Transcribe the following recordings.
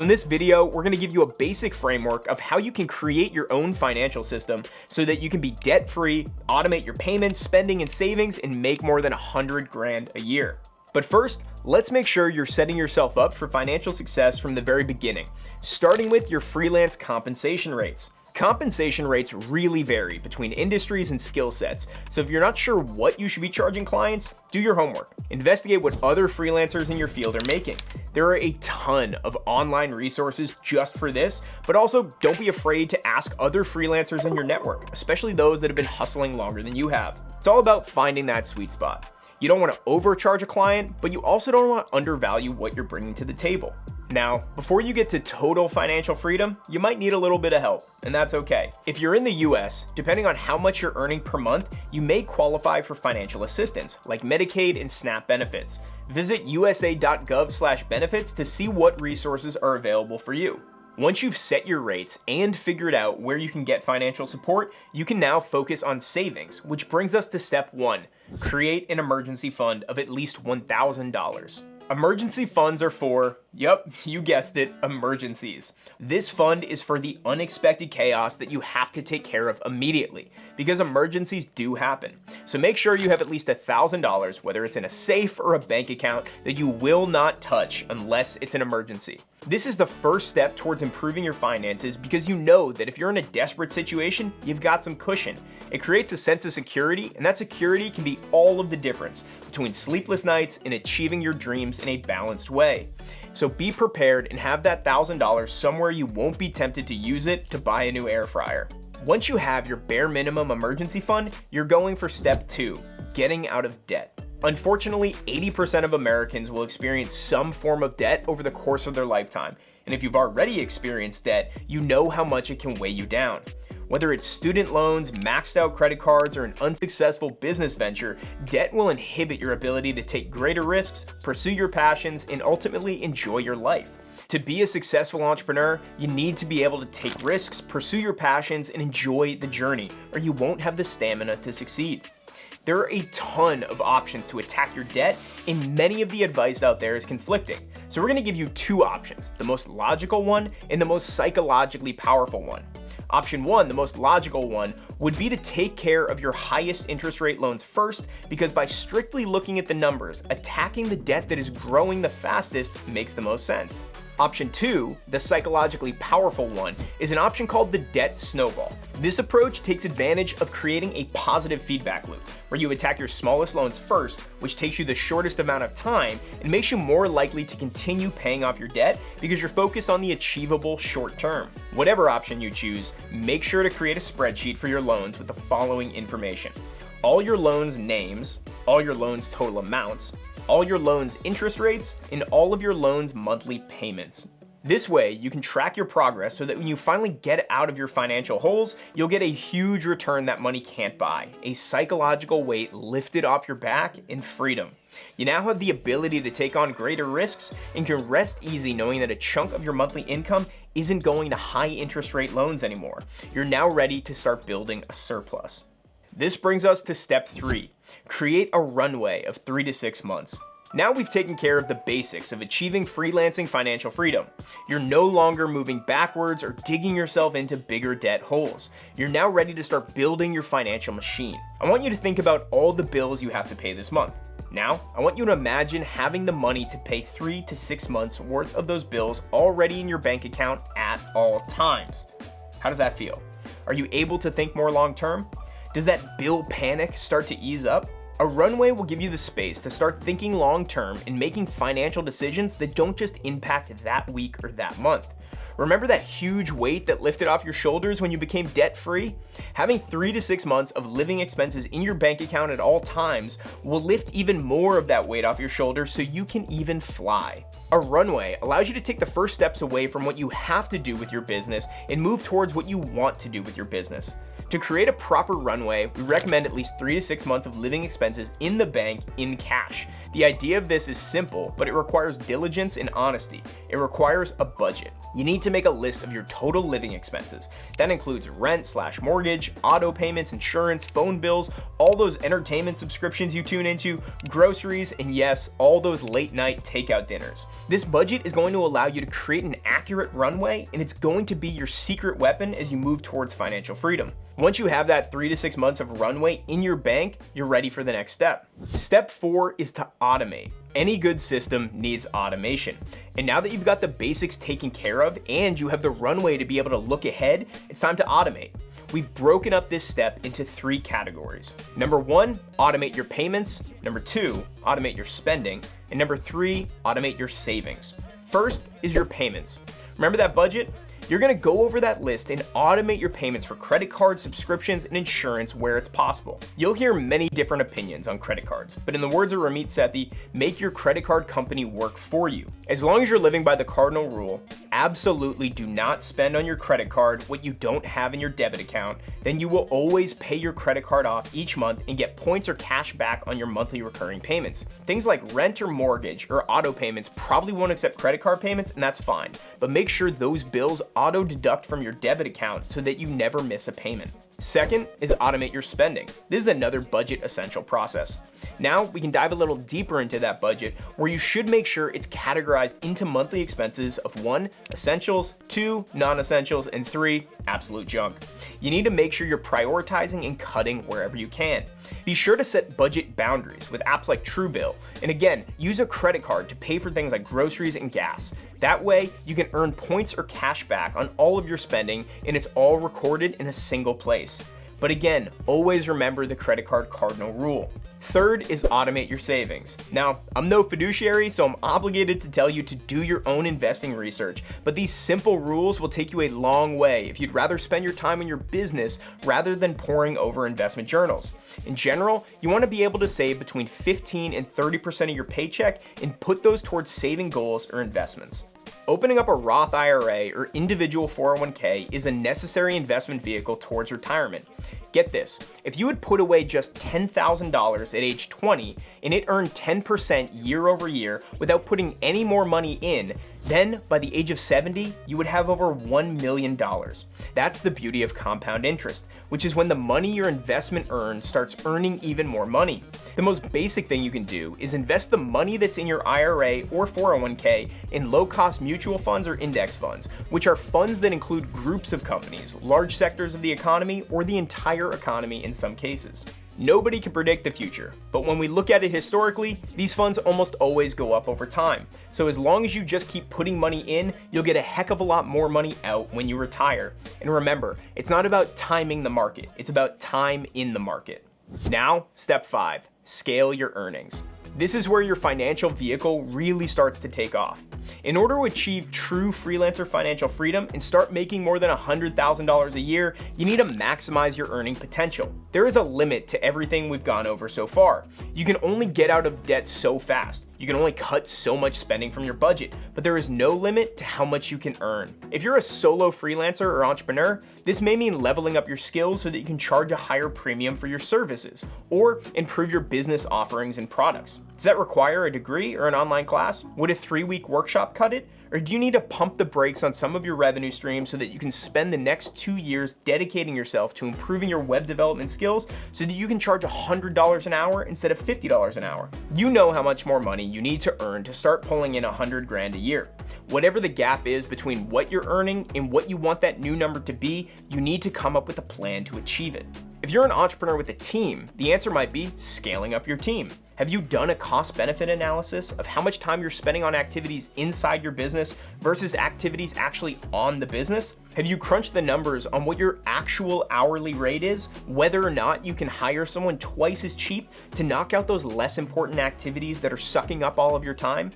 In this video, we're going to give you a basic framework of how you can create your own financial system so that you can be debt-free, automate your payments, spending, and savings, and make more than 100 grand a year. But first, let's make sure you're setting yourself up for financial success from the very beginning, starting with your freelance compensation rates. Compensation rates really vary between industries and skill sets, so if you're not sure what you should be charging clients, do your homework. Investigate what other freelancers in your field are making. There are a ton of online resources just for this, but also don't be afraid to ask other freelancers in your network, especially those that have been hustling longer than you have. It's all about finding that sweet spot. You don't want to overcharge a client, but you also don't want to undervalue what you're bringing to the table. Now, before you get to total financial freedom, you might need a little bit of help, and that's okay. If you're in the US, depending on how much you're earning per month, you may qualify for financial assistance, like Medicaid and SNAP benefits. Visit usa.gov/benefits to see what resources are available for you. Once you've set your rates and figured out where you can get financial support, you can now focus on savings, which brings us to step 1, create an emergency fund of at least $1,000. Emergency funds are for, yep, you guessed it, emergencies. This fund is for the unexpected chaos that you have to take care of immediately, because emergencies do happen. So make sure you have at least $1,000, whether it's in a safe or a bank account, that you will not touch unless it's an emergency. This is the first step towards improving your finances because you know that if you're in a desperate situation, you've got some cushion. It creates a sense of security, and that security can be all of the difference between sleepless nights and achieving your dreams in a balanced way. So be prepared and have that $1,000 somewhere you won't be tempted to use it to buy a new air fryer. Once you have your bare minimum emergency fund, you're going for step 2, getting out of debt. Unfortunately, 80% of Americans will experience some form of debt over the course of their lifetime. And if you've already experienced debt, you know how much it can weigh you down. Whether it's student loans, maxed out credit cards, or an unsuccessful business venture, debt will inhibit your ability to take greater risks, pursue your passions, and ultimately enjoy your life. To be a successful entrepreneur, you need to be able to take risks, pursue your passions, and enjoy the journey, or you won't have the stamina to succeed. There are a ton of options to attack your debt, and many of the advice out there is conflicting. So we're going to give you 2 options, the most logical one and the most psychologically powerful one. Option 1, the most logical one, would be to take care of your highest interest rate loans first, because by strictly looking at the numbers, attacking the debt that is growing the fastest makes the most sense. Option 2, the psychologically powerful one, is an option called the debt snowball. This approach takes advantage of creating a positive feedback loop, where you attack your smallest loans first, which takes you the shortest amount of time and makes you more likely to continue paying off your debt because you're focused on the achievable short term. Whatever option you choose, make sure to create a spreadsheet for your loans with the following information: all your loans' names, all your loans' total amounts, all your loans' interest rates, and all of your loans' monthly payments. This way, you can track your progress so that when you finally get out of your financial holes, you'll get a huge return that money can't buy, a psychological weight lifted off your back, and freedom. You now have the ability to take on greater risks and can rest easy knowing that a chunk of your monthly income isn't going to high interest rate loans anymore. You're now ready to start building a surplus. This brings us to step 3, create a runway of 3 to 6 months. Now we've taken care of the basics of achieving freelancing financial freedom. You're no longer moving backwards or digging yourself into bigger debt holes. You're now ready to start building your financial machine. I want you to think about all the bills you have to pay this month. Now, I want you to imagine having the money to pay 3 to 6 months worth of those bills already in your bank account at all times. How does that feel? Are you able to think more long term? Does that bill panic start to ease up? A runway will give you the space to start thinking long term and making financial decisions that don't just impact that week or that month. Remember that huge weight that lifted off your shoulders when you became debt-free? Having 3 to 6 months of living expenses in your bank account at all times will lift even more of that weight off your shoulders so you can even fly. A runway allows you to take the first steps away from what you have to do with your business and move towards what you want to do with your business. To create a proper runway, we recommend at least 3 to 6 months of living expenses in the bank in cash. The idea of this is simple, but it requires diligence and honesty. It requires a budget. You need to make a list of your total living expenses. That includes rent/mortgage, auto payments, insurance, phone bills, all those entertainment subscriptions you tune into, groceries, and yes, all those late night takeout dinners. This budget is going to allow you to create an accurate runway, and it's going to be your secret weapon as you move towards financial freedom. Once you have that 3 to 6 months of runway in your bank, you're ready for the next step. Step 4 is to automate. Any good system needs automation. And now that you've got the basics taken care of and you have the runway to be able to look ahead, it's time to automate. We've broken up this step into 3 categories. Number 1, automate your payments. Number 2, automate your spending. And number 3, automate your savings. First is your payments. Remember that budget? You're gonna go over that list and automate your payments for credit cards, subscriptions, and insurance where it's possible. You'll hear many different opinions on credit cards, but in the words of Ramit Sethi, make your credit card company work for you. As long as you're living by the cardinal rule, absolutely do not spend on your credit card what you don't have in your debit account, then you will always pay your credit card off each month and get points or cash back on your monthly recurring payments. Things like rent or mortgage or auto payments probably won't accept credit card payments, and that's fine, but make sure those bills auto deduct from your debit account so that you never miss a payment. Second is automate your spending. This is another budget essential process. Now we can dive a little deeper into that budget where you should make sure it's categorized into monthly expenses of 1, essentials, 2, non-essentials, and 3, absolute junk. You need to make sure you're prioritizing and cutting wherever you can. Be sure to set budget boundaries with apps like Truebill. And again, use a credit card to pay for things like groceries and gas. That way, you can earn points or cash back on all of your spending, and it's all recorded in a single place. But again, always remember the credit card cardinal rule. Third is automate your savings. Now, I'm no fiduciary, so I'm obligated to tell you to do your own investing research, but these simple rules will take you a long way if you'd rather spend your time on your business rather than poring over investment journals. In general, you want to be able to save between 15 and 30% of your paycheck and put those towards saving goals or investments. Opening up a Roth IRA or individual 401k is a necessary investment vehicle towards retirement. Get this, if you had put away just $10,000 at age 20 and it earned 10% year over year without putting any more money in, then by the age of 70, you would have over $1 million. That's the beauty of compound interest, which is when the money your investment earns starts earning even more money. The most basic thing you can do is invest the money that's in your IRA or 401k in low-cost mutual funds or index funds, which are funds that include groups of companies, large sectors of the economy, or the entire economy in some cases. Nobody can predict the future, but when we look at it historically, these funds almost always go up over time. So as long as you just keep putting money in, you'll get a heck of a lot more money out when you retire. And remember, it's not about timing the market, it's about time in the market. Now, step 5, scale your earnings. This is where your financial vehicle really starts to take off. In order to achieve true freelancer financial freedom and start making more than $100,000 a year, you need to maximize your earning potential. There is a limit to everything we've gone over so far. You can only get out of debt so fast. You can only cut so much spending from your budget, but there is no limit to how much you can earn. If you're a solo freelancer or entrepreneur, this may mean leveling up your skills so that you can charge a higher premium for your services, or improve your business offerings and products. Does that require a degree or an online class? Would a 3-week workshop cut it? Or do you need to pump the brakes on some of your revenue streams so that you can spend the next 2 years dedicating yourself to improving your web development skills so that you can charge $100 an hour instead of $50 an hour? You know how much more money you need to earn to start pulling in $100 grand a year. Whatever the gap is between what you're earning and what you want that new number to be, you need to come up with a plan to achieve it. If you're an entrepreneur with a team, the answer might be scaling up your team. Have you done a cost-benefit analysis of how much time you're spending on activities inside your business versus activities actually on the business? Have you crunched the numbers on what your actual hourly rate is, whether or not you can hire someone twice as cheap to knock out those less important activities that are sucking up all of your time?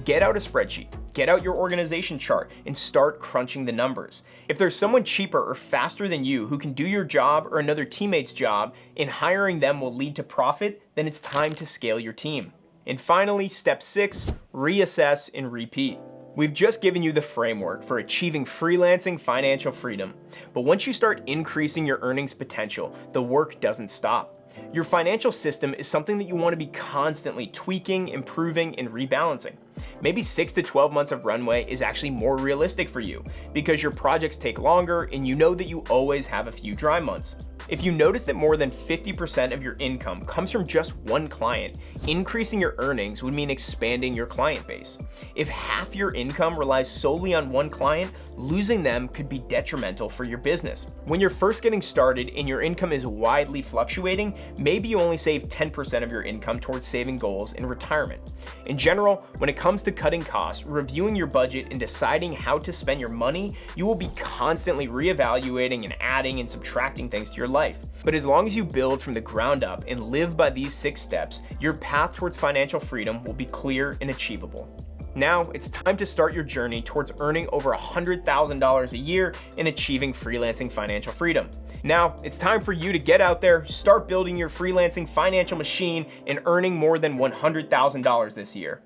Get out a spreadsheet, get out your organization chart, and start crunching the numbers. If there's someone cheaper or faster than you who can do your job or another teammate's job, and hiring them will lead to profit, then it's time to scale your team. And finally, step 6, reassess and repeat. We've just given you the framework for achieving freelancing financial freedom. But once you start increasing your earnings potential, the work doesn't stop. Your financial system is something that you want to be constantly tweaking, improving, and rebalancing. Maybe 6 to 12 months of runway is actually more realistic for you because your projects take longer and you know that you always have a few dry months. If you notice that more than 50% of your income comes from just one client, increasing your earnings would mean expanding your client base. If half your income relies solely on one client, losing them could be detrimental for your business. When you're first getting started and your income is widely fluctuating, maybe you only save 10% of your income towards saving goals in retirement. In general, when it comes to cutting costs, reviewing your budget, and deciding how to spend your money, you will be constantly reevaluating and adding and subtracting things to your life. But as long as you build from the ground up and live by these 6 steps, your path towards financial freedom will be clear and achievable. Now, it's time to start your journey towards earning over $100,000 a year and achieving freelancing financial freedom. Now, it's time for you to get out there, start building your freelancing financial machine, and earning more than $100,000 this year.